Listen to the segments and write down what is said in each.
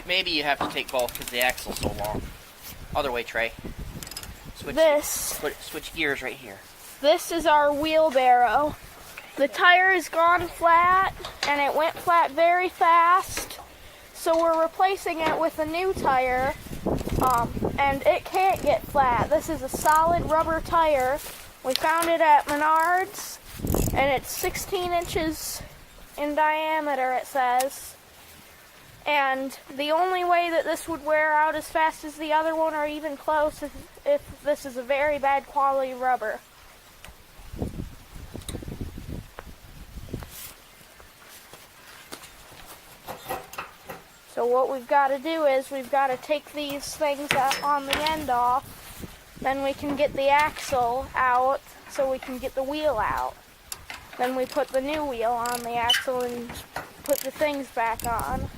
Maybe you have to take both because the axle's so long. Other way, Trey. Switch gears right here. This is our wheelbarrow. The tire has gone flat, and it went flat very fast. So we're replacing it with a new tire, and it can't get flat. This is a solid rubber tire. We found it at Menards, and it's 16 inches in diameter, it says. And the only way that this would wear out as fast as the other one, or even close, is if this is a very bad quality rubber. So what we've got to do is we've got to take these things on the end off. Then we can get the axle out so we can get the wheel out. Then we put the new wheel on the axle and put the things back on.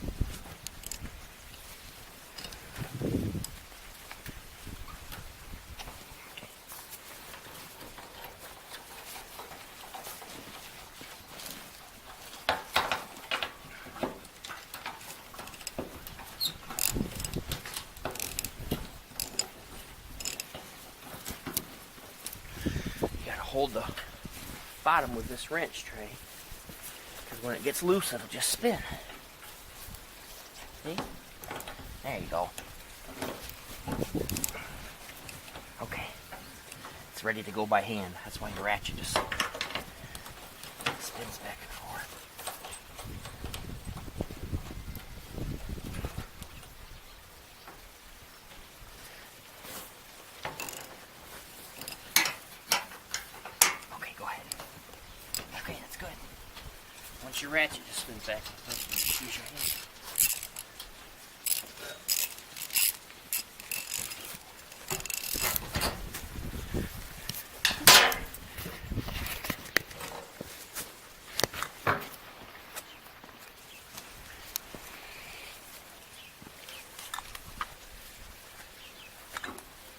Hold the bottom with this wrench, Trey, because when it gets loose it'll just spin. See? There you go. Okay, it's ready to go by hand. That's why the ratchet just spins back and forth. Once your ratchet just spins back and forth, just use your hand.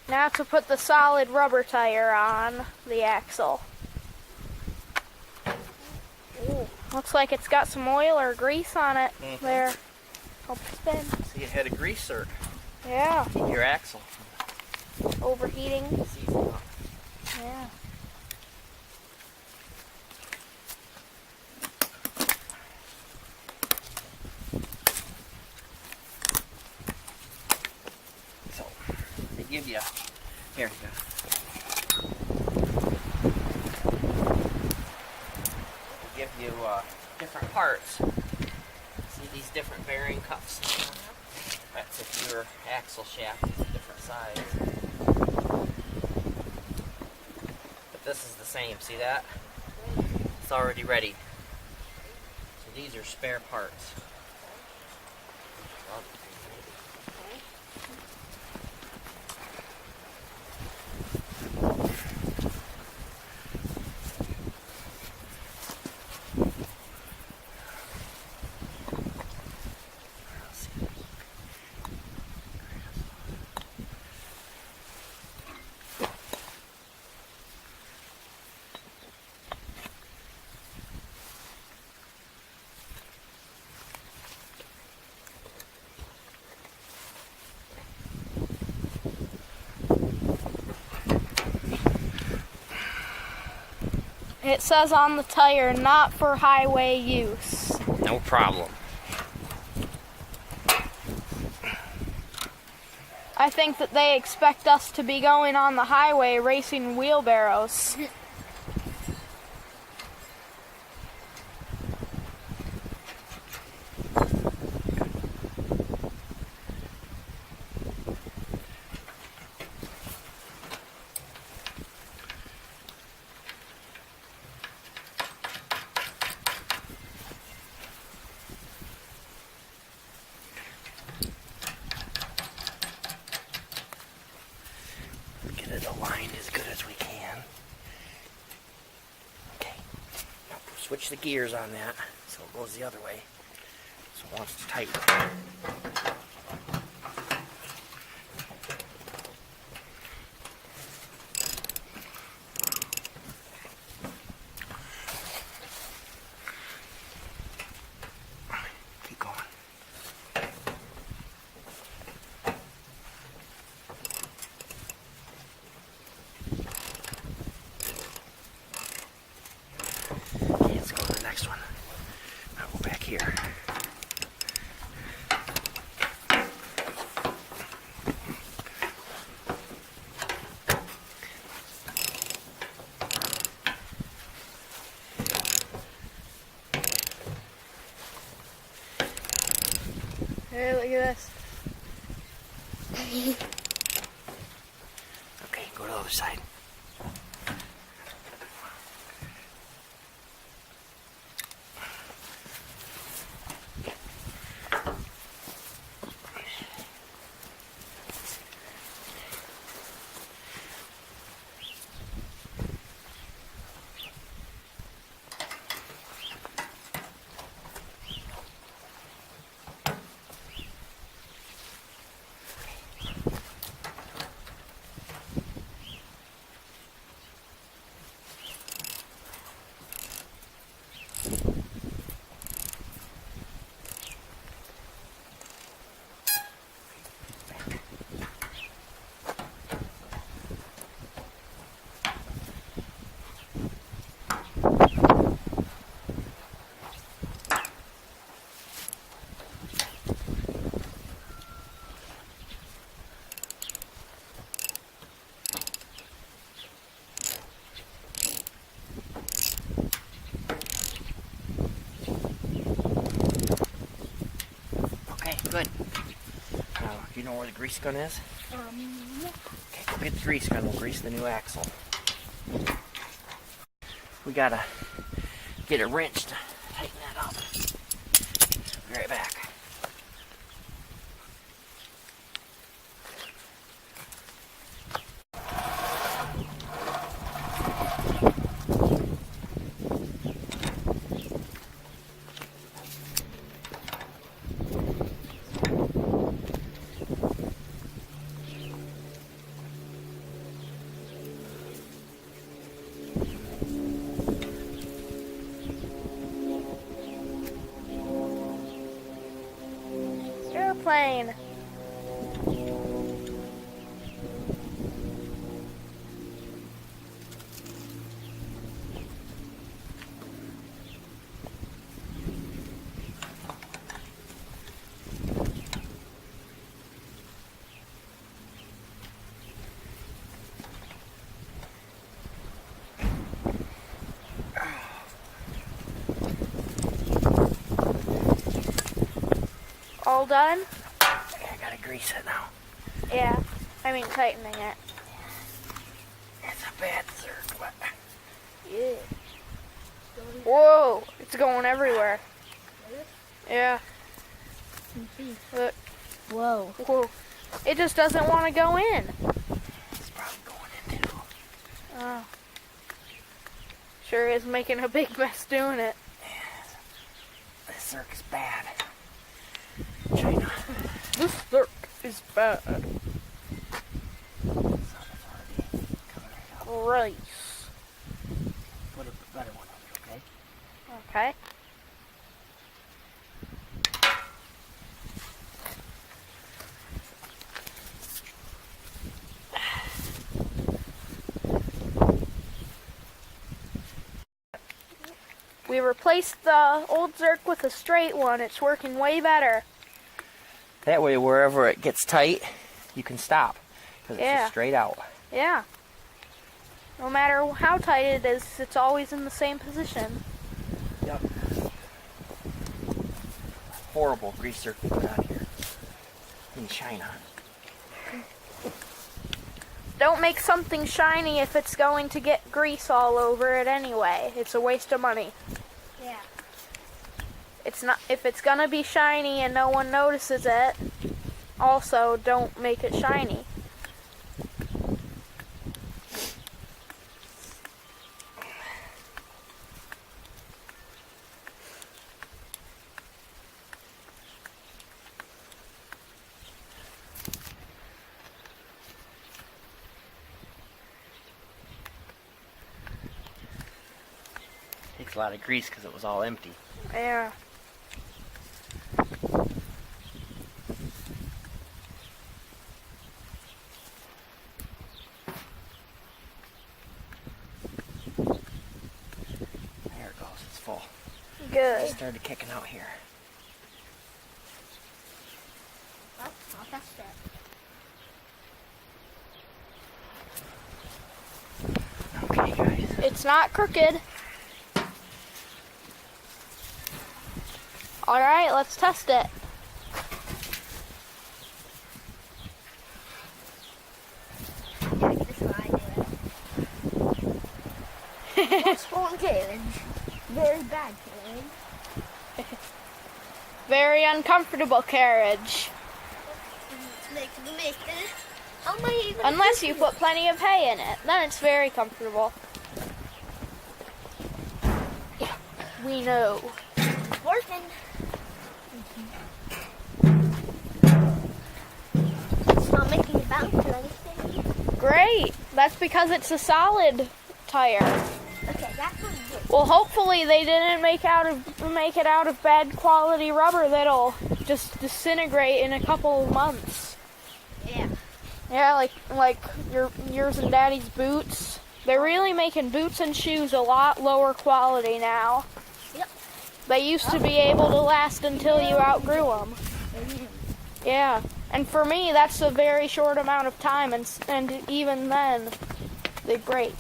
Now to put the solid rubber tire on the axle. Looks like it's got some oil or grease on it there. Help spin. See, it had a grease cert. Yeah. Keep your axle overheating. Yeah. So, they give you, here you go. Give you different parts. See these different bearing cups? That's if your axle shaft is a different size. But this is the same, see that? It's already ready. So these are spare parts. It says on the tire, not for highway use. No problem. I think that they expect us to be going on the highway racing wheelbarrows. Aligned as good as we can. Okay, now switch the gears on that so it goes the other way. So once it's tight. Keep going. Hey, look at this. Okay, go to the other side. Good. Now, do you know where the grease gun is? Yeah. Okay, go get the grease gun. We'll grease the new axle. We gotta get a wrench to tighten that up. Be right back. Airplane. All done? I gotta grease it now. Yeah. I mean tightening it. It's a bad zerk, but Yeah. Whoa! It's going everywhere. Yeah. Look. Whoa. Whoa. It just doesn't want to go in. it's probably going in too. Oh. Sure is making a big mess doing it. This zerk is bad. China. This zerk is bad. Rice. Put a better one on it, okay? Okay. We replaced the old Zerk with a straight one. It's working way better. That way, wherever it gets tight, you can stop. Because it's Yeah. just straight out. Yeah. No matter how tight it is, it's always in the same position. Yep. Horrible grease zerk we put on here. In China. Don't make something shiny if it's going to get grease all over it anyway. It's a waste of money. Yeah. It's not if it's gonna be shiny and no one notices it. Also, don't make it shiny. Takes a lot of grease because it was all empty. Yeah. There it goes. It's full. It Good. started kicking out here. Well, I'll test it. Okay, guys. It's not crooked. Alright, let's test it. Washbone carriage. Very bad carriage. Very uncomfortable carriage. How am I even Unless you put plenty of hay in it. Then it's very comfortable. Yeah, we know. working? It's not making a bounce or anything. Great. That's because it's a solid tire. Okay, that's what it is. Well, hopefully they didn't make it out of bad quality rubber that'll just disintegrate in a couple of months. Yeah. Yeah, like yours and Daddy's boots. They're really making boots and shoes a lot lower quality now. Yep. They used to be able to last until you outgrew them. Yeah, and for me, that's a very short amount of time, and even then, they break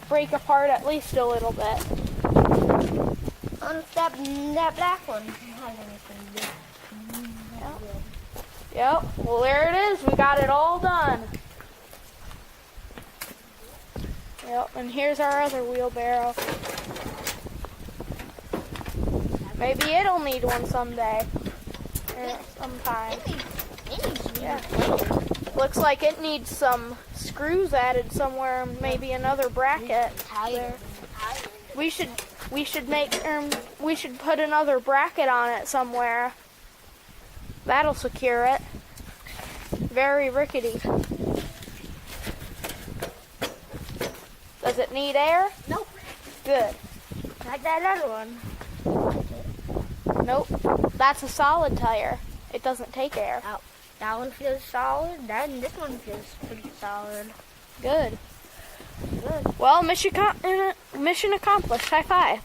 apart at least a little bit. That black one has anything to do. Yep, well there it is, we got it all done. Yep, and here's our other wheelbarrow. Maybe it'll need one someday. Or sometime. Yeah. Looks like it needs some screws added somewhere, maybe another bracket. There. We should put another bracket on it somewhere. That'll secure it. Very rickety. Does it need air? Nope. Good. Like that other one. Nope. That's a solid tire. It doesn't take air. Oh, that one feels solid. Then this one feels pretty solid. Good. Good. Well, mission accomplished. High five.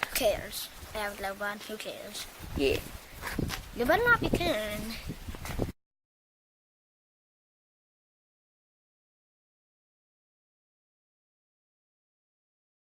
Who cares? I have a low one. Who cares? Yeah. You better not be caring.